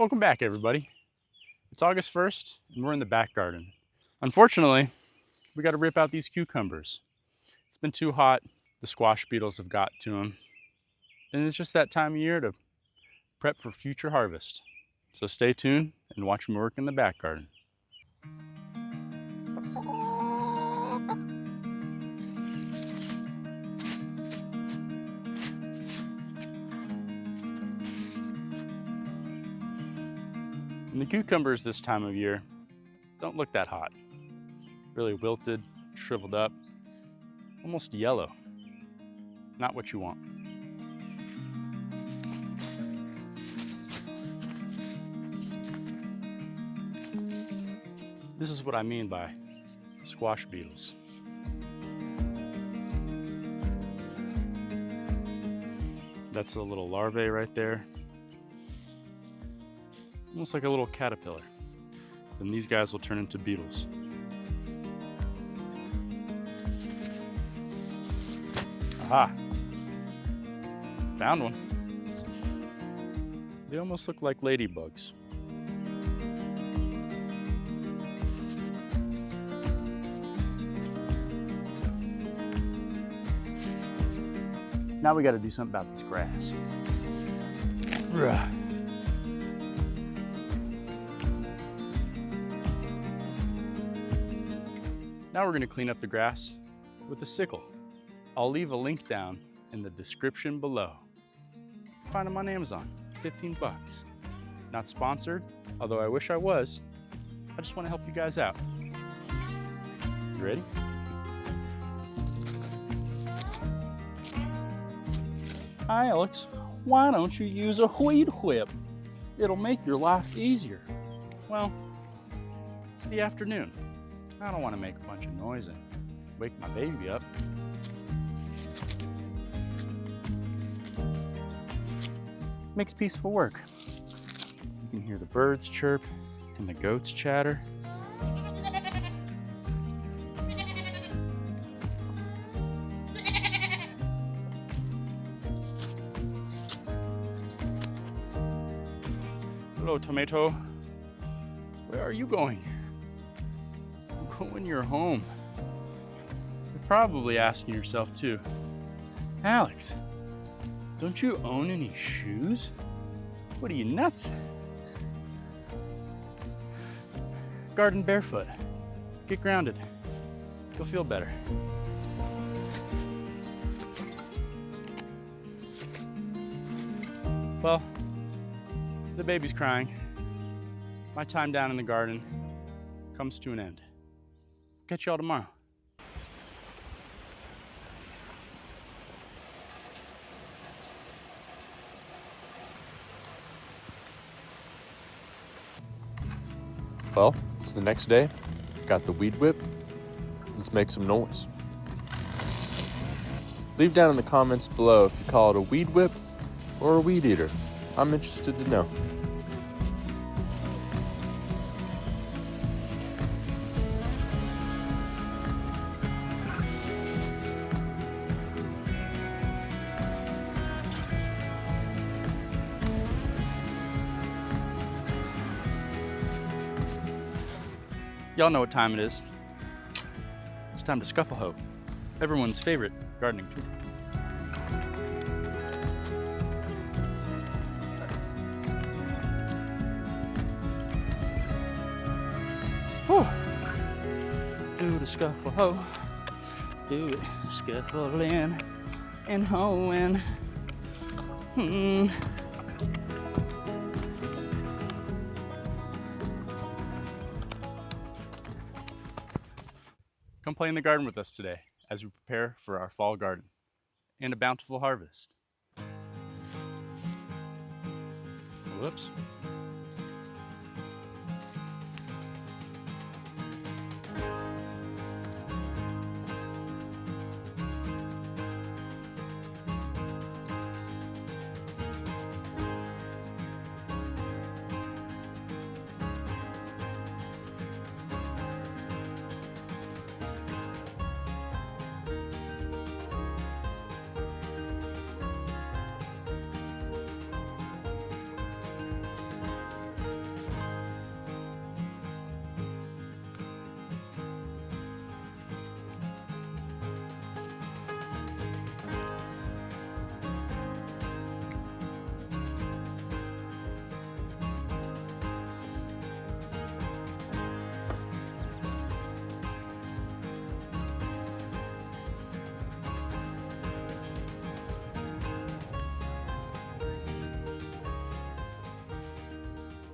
Welcome back, everybody. It's August 1st, and we're in the back garden. Unfortunately, we got to rip out these cucumbers. It's been too hot. The squash beetles have got to them. And it's just that time of year to prep for future harvest. So stay tuned and watch me work in the back garden. And the cucumbers this time of year don't look that hot. Really wilted, shriveled up, almost yellow. Not what you want. This is what I mean by squash beetles. That's a little larvae right there. Almost like a little caterpillar. Then these guys will turn into beetles. Aha! Found one. They almost look like ladybugs. Now we got to do something about this grass. Now we're going to clean up the grass with a sickle. I'll leave a link down in the description below. Find them on Amazon, 15 bucks. Not sponsored, although I wish I was. I just want to help you guys out. You ready? Hi Alex, why don't you use a weed whip? It'll make your life easier. Well, it's the afternoon. I don't want to make a bunch of noise and wake my baby up. Makes peaceful work. You can hear the birds chirp and the goats chatter. Hello, Tomato. Where are you going? Go when you're home. You're probably asking yourself too, Alex, don't you own any shoes? What are you, nuts? Garden barefoot. Get grounded. You'll feel better. Well, the baby's crying. My time down in the garden comes to an end. Catch y'all tomorrow. Well, it's the next day. Got the weed whip. Let's make some noise. Leave down in the comments below if you call it a weed whip or a weed eater. I'm interested to know. Y'all know what time it is. It's time to scuffle hoe, everyone's favorite gardening tool. Whew. Do the scuffle hoe, do it scuffling and hoeing. Come play in the garden with us today as we prepare for our fall garden and a bountiful harvest. Whoops.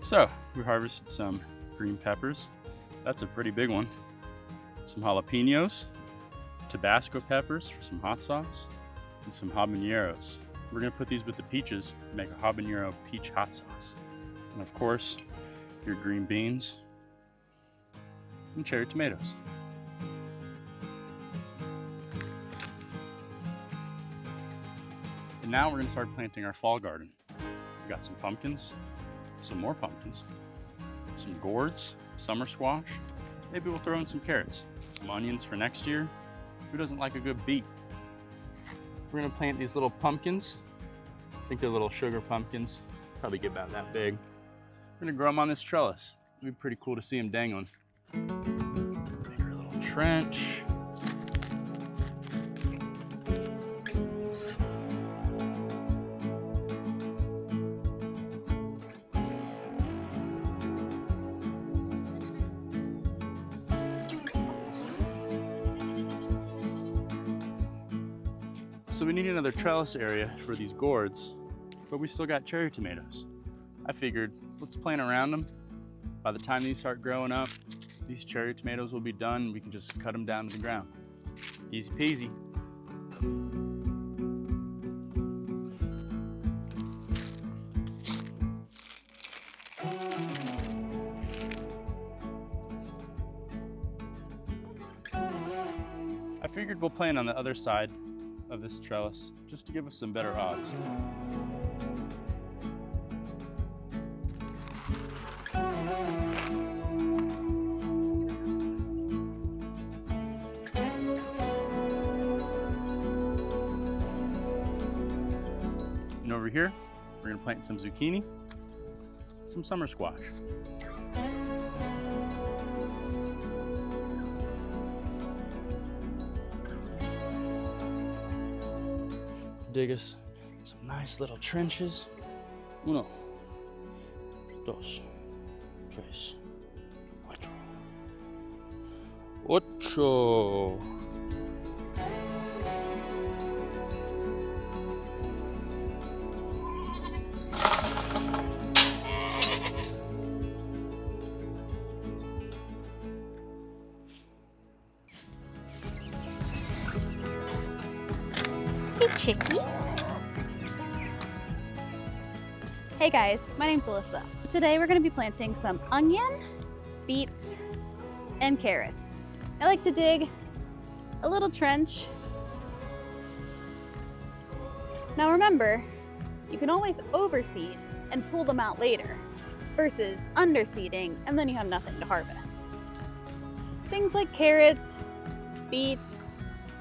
So we harvested some green peppers. That's a pretty big one. Some jalapenos, Tabasco peppers for some hot sauce, and some habaneros. We're gonna put these with the peaches to make a habanero peach hot sauce. And of course, your green beans and cherry tomatoes. And now we're gonna start planting our fall garden. We got some pumpkins, some more pumpkins, some gourds, summer squash. Maybe we'll throw in some carrots, some onions for next year. Who doesn't like a good beet? We're gonna plant these little pumpkins. I think they're little sugar pumpkins. Probably get about that big. We're gonna grow them on this trellis. It'd be pretty cool to see them dangling. Make our little trench. So we need another trellis area for these gourds, but we still got cherry tomatoes. I figured, let's plant around them. By the time these start growing up, these cherry tomatoes will be done. We can just cut them down to the ground. Easy peasy. I figured we'll plant on the other side of this trellis just to give us some better odds. And over here, we're gonna plant some zucchini, some summer squash. Dig us some nice little trenches. 1, 2, 3, 4. 8. Hey chickies! Hey guys, my name's Alyssa. Today we're going to be planting some onion, beets, and carrots. I like to dig a little trench. Now remember, you can always overseed and pull them out later versus underseeding and then you have nothing to harvest. Things like carrots, beets,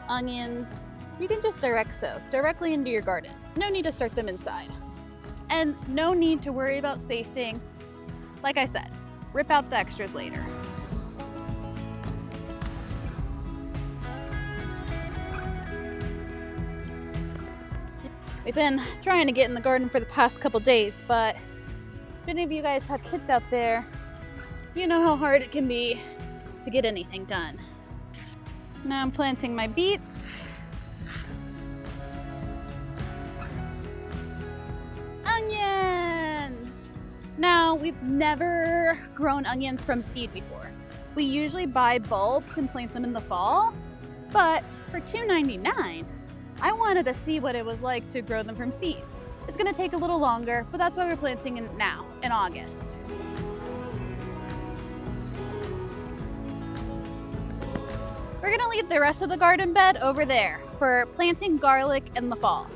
onions, you can just direct sow directly into your garden. No need to start them inside. And no need to worry about spacing. Like I said, rip out the extras later. We've been trying to get in the garden for the past couple days, but if any of you guys have kids out there, you know how hard it can be to get anything done. Now I'm planting my beets. Onions! Now, we've never grown onions from seed before. We usually buy bulbs and plant them in the fall, but for $2.99, I wanted to see what it was like to grow them from seed. It's gonna take a little longer, but that's why we're planting it now, in August. We're gonna leave the rest of the garden bed over there for planting garlic in the fall.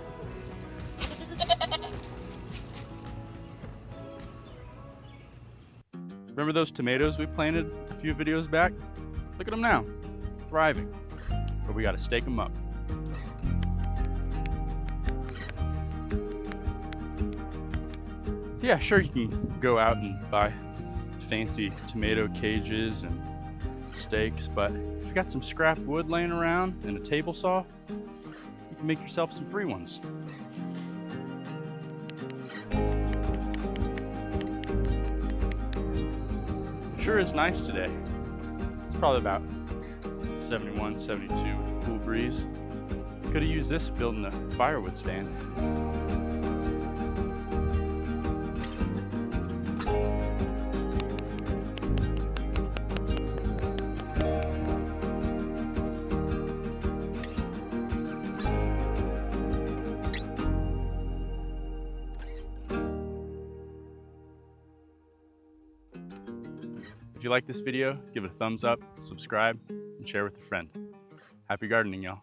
Remember those tomatoes we planted a few videos back? Look at them now, thriving. But we gotta stake them up. Yeah, sure, you can go out and buy fancy tomato cages and stakes, but if you got some scrap wood laying around and a table saw, you can make yourself some free ones. Sure is nice today. It's probably about 71, 72 with a cool breeze. Could have used this building a firewood stand. If you like this video, give it a thumbs up, subscribe, and share with a friend. Happy gardening, y'all.